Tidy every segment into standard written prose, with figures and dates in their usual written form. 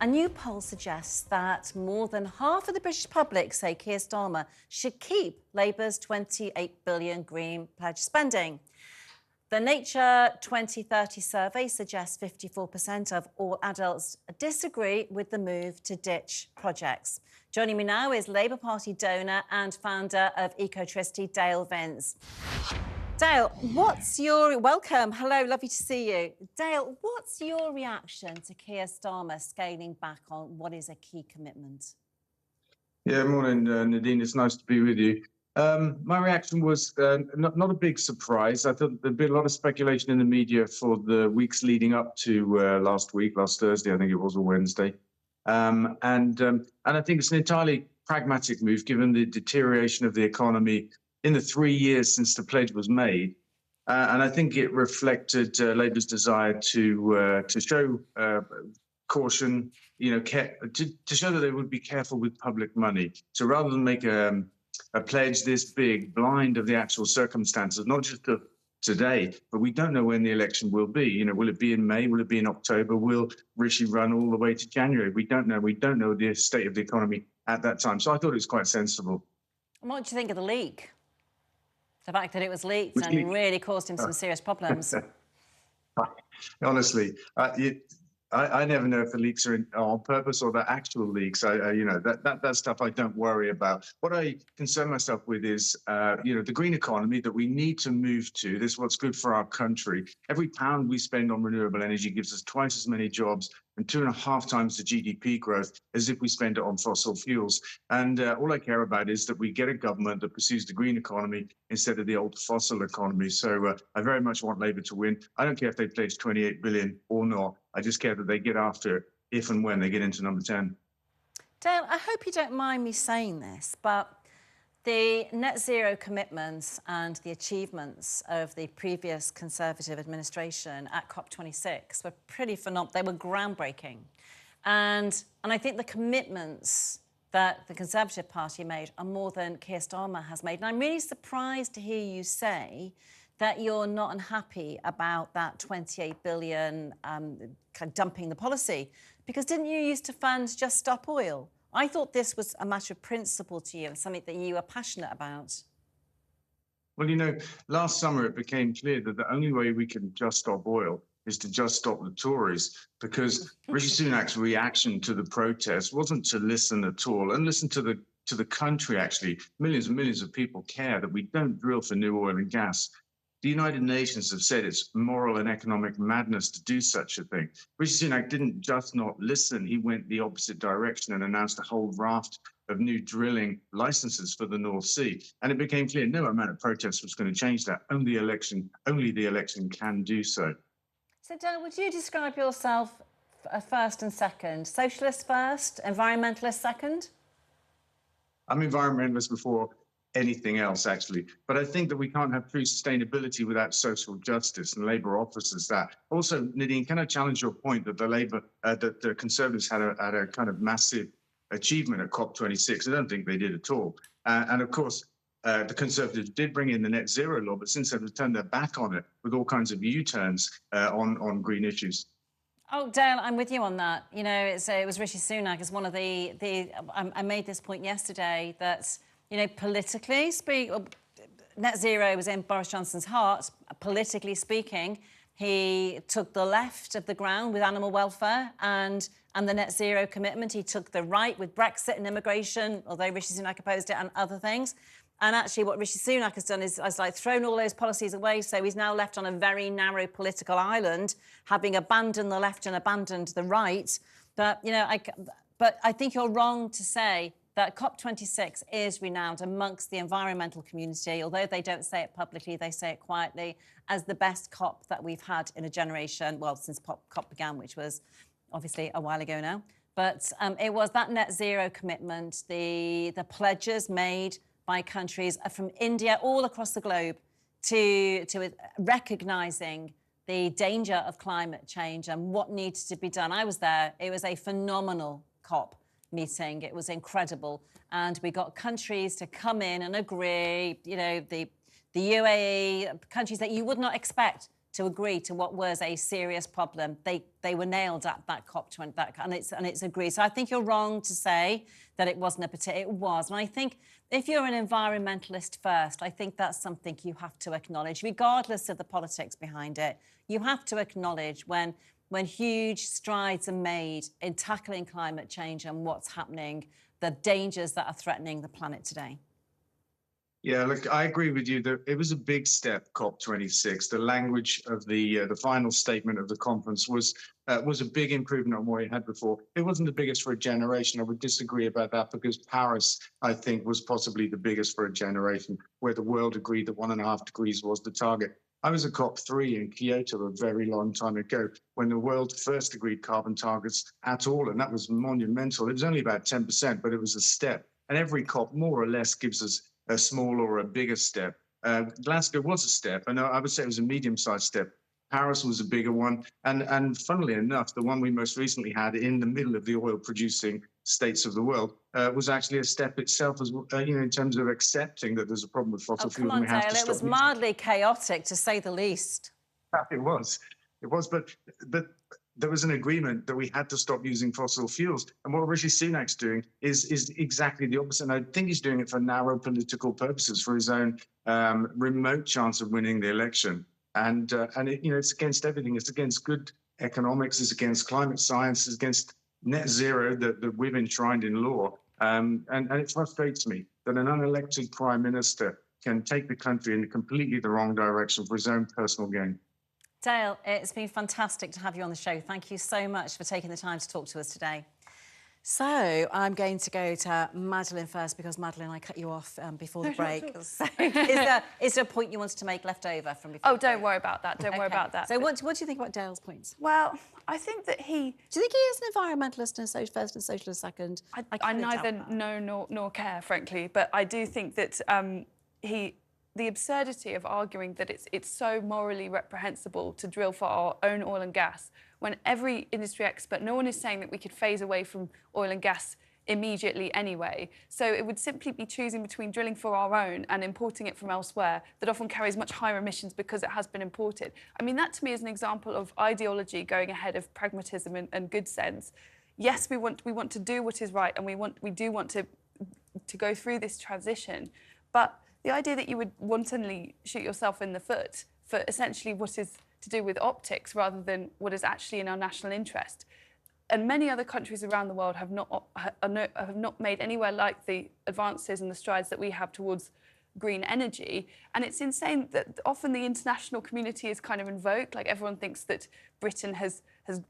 A new poll suggests that more than half of the British public say Keir Starmer should keep Labour's £28 billion Green Pledge spending. The Nature 2030 survey suggests 54% of all adults disagree with the move to ditch projects. Joining me now is Labour Party donor and founder of Ecotricity Dale Vince. Dale, welcome. Hello, lovely to see you. Dale, what's your reaction to Keir Starmer scaling back on what is a key commitment? Yeah, morning, Nadine. It's nice to be with you. My reaction was not a big surprise. I thought there'd been a lot of speculation in the media for the weeks leading up to last Thursday, I think it was, or Wednesday. And I think it's an entirely pragmatic move, given the deterioration of the economy in the 3 years since the pledge was made. And I think it reflected Labour's desire to show caution, to show that they would be careful with public money. So rather than make a pledge this big, blind of the actual circumstances, not just of today, but we don't know when the election will be. Will it be in May? Will it be in October? Will Rishi run all the way to January? We don't know. We don't know the state of the economy at that time. So I thought it was quite sensible. And what do you think of the leak? The fact that it was leaked and really caused him some serious problems. Honestly, I never know if the leaks are on purpose or they're actual leaks. That stuff I don't worry about. What I concern myself with is, the green economy that we need to move to. This is what's good for our country. Every pound we spend on renewable energy gives us twice as many jobs and 2.5 times the GDP growth as if we spend it on fossil fuels. And all I care about is that we get a government that pursues the green economy instead of the old fossil economy. So I very much want Labour to win. I don't care if they pledge 28 billion or not. I just care that they get after it if and when they get into number 10. Dale, I hope you don't mind me saying this, but the net zero commitments and the achievements of the previous Conservative administration at COP26 were pretty phenomenal. They were groundbreaking. And I think the commitments that the Conservative Party made are more than Keir Starmer has made. And I'm really surprised to hear you say that you're not unhappy about that 28 billion kind of dumping the policy, because didn't you used to fund Just Stop Oil? I thought this was a matter of principle to you and something that you are passionate about. Well, last summer it became clear that the only way we can just stop oil is to just stop the Tories, because Rishi Sunak's reaction to the protests wasn't to listen at all and listen to the country. Actually, millions and millions of people care that we don't drill for new oil and gas. The United Nations have said it's moral and economic madness to do such a thing. Rishi Sunak didn't just not listen, he went the opposite direction and announced a whole raft of new drilling licenses for the North Sea. And it became clear no amount of protest was going to change that. Only the election can do so. So, Dan, would you describe yourself first and second? Socialist first, environmentalist second? I'm environmentalist before anything else, actually. But I think that we can't have true sustainability without social justice, and Labour offers that. Also, Nadine, can I challenge your point that that the Conservatives had a kind of massive achievement at COP26? I don't think they did at all. And of course, the Conservatives did bring in the net zero law, but since they've turned their back on it with all kinds of U-turns on green issues. Oh, Dale, I'm with you on that. It was Rishi Sunak as one of I made this point yesterday that, politically speaking, net zero was in Boris Johnson's heart. Politically speaking, he took the left of the ground with animal welfare and the net zero commitment. He took the right with Brexit and immigration, although Rishi Sunak opposed it, and other things. And actually what Rishi Sunak has done is thrown all those policies away. So he's now left on a very narrow political island, having abandoned the left and abandoned the right. But, but I think you're wrong to say that COP26 is renowned amongst the environmental community, although they don't say it publicly, they say it quietly, as the best COP that we've had in a generation, well, since COP began, which was obviously a while ago now. But it was that net zero commitment, the pledges made by countries from India all across the globe to recognising the danger of climate change and what needs to be done. I was there. It was a phenomenal COP meeting. It was incredible. And we got countries to come in and agree, the UAE, countries that you would not expect to agree to what was a serious problem. They were nailed at that COP20, and it's agreed. So I think you're wrong to say that it wasn't a particular. It was, and I think if you're an environmentalist first, I think that's something you have to acknowledge, regardless of the politics behind it. You have to acknowledge when huge strides are made in tackling climate change and what's happening, the dangers that are threatening the planet today. Yeah, look, I agree with you that it was a big step, COP26. The language of the final statement of the conference was a big improvement on what it had before. It wasn't the biggest for a generation. I would disagree about that because Paris, I think, was possibly the biggest for a generation, where the world agreed that 1.5 degrees was the target. I was at COP3 in Kyoto a very long time ago when the world first agreed carbon targets at all, and that was monumental. It was only about 10%, but it was a step. And every COP more or less gives us a small or a bigger step. Glasgow was a step, and I would say it was a medium-sized step. Paris was a bigger one, and funnily enough, the one we most recently had in the middle of the oil-producing states of the world was actually a step itself, as in terms of accepting that there's a problem with fossil fuels. Come on, Dale, it was mildly chaotic, to say the least. It was, but there was an agreement that we had to stop using fossil fuels. And what Rishi Sunak's doing is exactly the opposite. And I think he's doing it for narrow political purposes, for his own remote chance of winning the election. And it's against everything. It's against good economics. It's against climate science. It's against net zero that we've enshrined in law. And it frustrates me that an unelected prime minister can take the country in completely the wrong direction for his own personal gain. Dale, it's been fantastic to have you on the show. Thank you so much for taking the time to talk to us today. So I'm going to go to Madeleine first because, Madeleine, I cut you off before the break. So is there a point you wanted to make left over from before? Oh, don't worry about that. Don't worry about that. So what do you think about Dale's points? Well, I think that he... Do you think he is an environmentalist and a first and socialist second? I neither know nor care, frankly, but I do think that the absurdity of arguing that it's so morally reprehensible to drill for our own oil and gas when every industry expert, no one is saying that we could phase away from oil and gas immediately anyway. So it would simply be choosing between drilling for our own and importing it from elsewhere that often carries much higher emissions because it has been imported. I mean, that to me is an example of ideology going ahead of pragmatism and good sense. Yes, we want to do what is right and we do want to go through this transition, but the idea that you would wantonly shoot yourself in the foot for essentially what is to do with optics rather than what is actually in our national interest. And many other countries around the world have not made anywhere like the advances and the strides that we have towards green energy. And it's insane that often the international community is kind of invoked, like everyone thinks that Britain has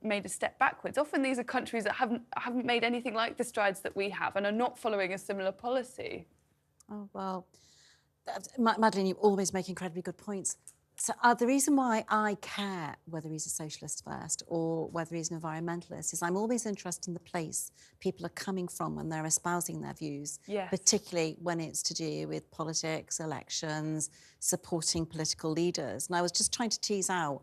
made a step backwards. Often these are countries that haven't made anything like the strides that we have and are not following a similar policy. Oh, well... Madeleine, you always make incredibly good points. So the reason why I care whether he's a socialist first or whether he's an environmentalist is I'm always interested in the place people are coming from when they're espousing their views, yes, particularly when it's to do with politics, elections, supporting political leaders. And I was just trying to tease out,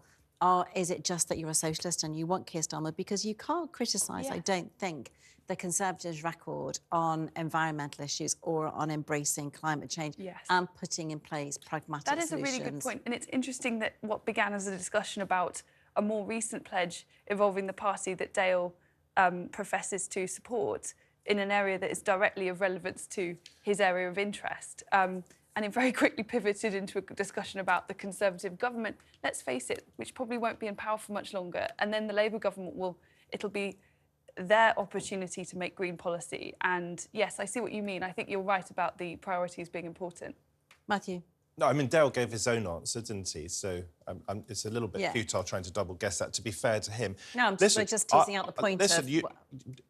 is it just that you're a socialist and you want Keir Starmer? Because you can't criticise, yes, I don't think, the Conservatives' record on environmental issues or on embracing climate change, yes, and putting in place pragmatic solutions. That is a really good point. And it's interesting that what began as a discussion about a more recent pledge involving the party that Dale professes to support in an area that is directly of relevance to his area of interest. And it very quickly pivoted into a discussion about the Conservative government, let's face it, which probably won't be in power for much longer. And then the Labour government it'll be their opportunity to make green policy. And yes, I see what you mean. I think you're right about the priorities being important. Matthew? No, I mean, Dale gave his own answer, didn't he? So it's a little bit futile trying to double guess that, to be fair to him. No, I'm just teasing out the point of...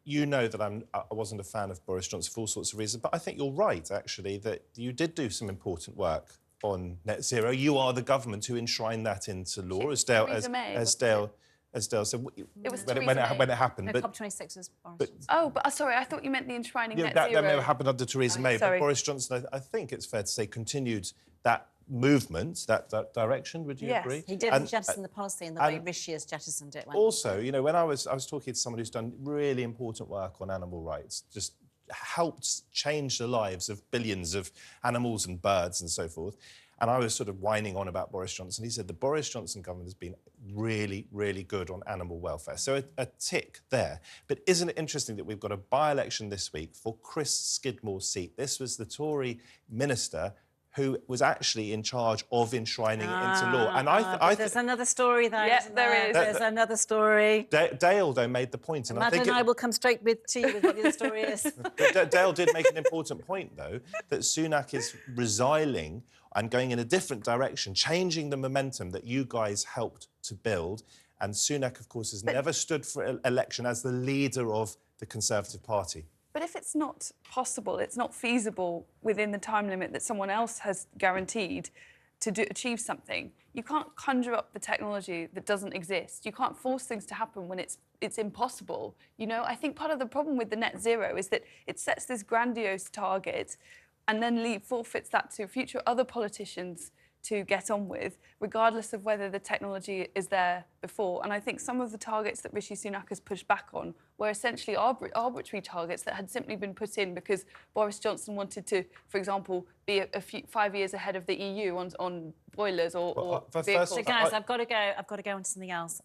You know that I wasn't a fan of Boris Johnson for all sorts of reasons, but I think you're right, actually, that you did do some important work on net zero. You are the government who enshrined that into law, as Dale said, it was when it happened. No, but COP26 was Boris Johnson. Sorry, I thought you meant the enshrining net that zero. may have happened under Theresa May, sorry. but Boris Johnson, I think it's fair to say, continued that movement, that direction. Would you agree? He didn't jettison the policy in the way Rishi has jettisoned it. Also, you know, when I was talking to someone who's done really important work on animal rights, just helped change the lives of billions of animals and birds and so forth. And I was sort of whining on about Boris Johnson. He said the Boris Johnson government has been really, really good on animal welfare. So a tick there. But isn't it interesting that we've got a by-election this week for Chris Skidmore's seat? This was the Tory minister who was actually in charge of enshrining it into law. And there's another story there. Yeah, Isn't there is. There's another story. Dale, though, made the point. And Madeline and I will come straight to you with what the other story is. But Dale did make an important point, though, that Sunak is resiling and going in a different direction, changing the momentum that you guys helped to build. And Sunak, of course, has never stood for election as the leader of the Conservative Party. But if it's not possible, it's not feasible within the time limit that someone else has guaranteed to achieve something, you can't conjure up the technology that doesn't exist. You can't force things to happen when it's impossible. You know, I think part of the problem with the net zero is that it sets this grandiose target and then forfeits that to future other politicians to get on with, regardless of whether the technology is there before. And I think some of the targets that Rishi Sunak has pushed back on were essentially arbitrary targets that had simply been put in because Boris Johnson wanted to, for example, be 5 years ahead of the EU on boilers or vehicles. So guys, I've got to go on to something else.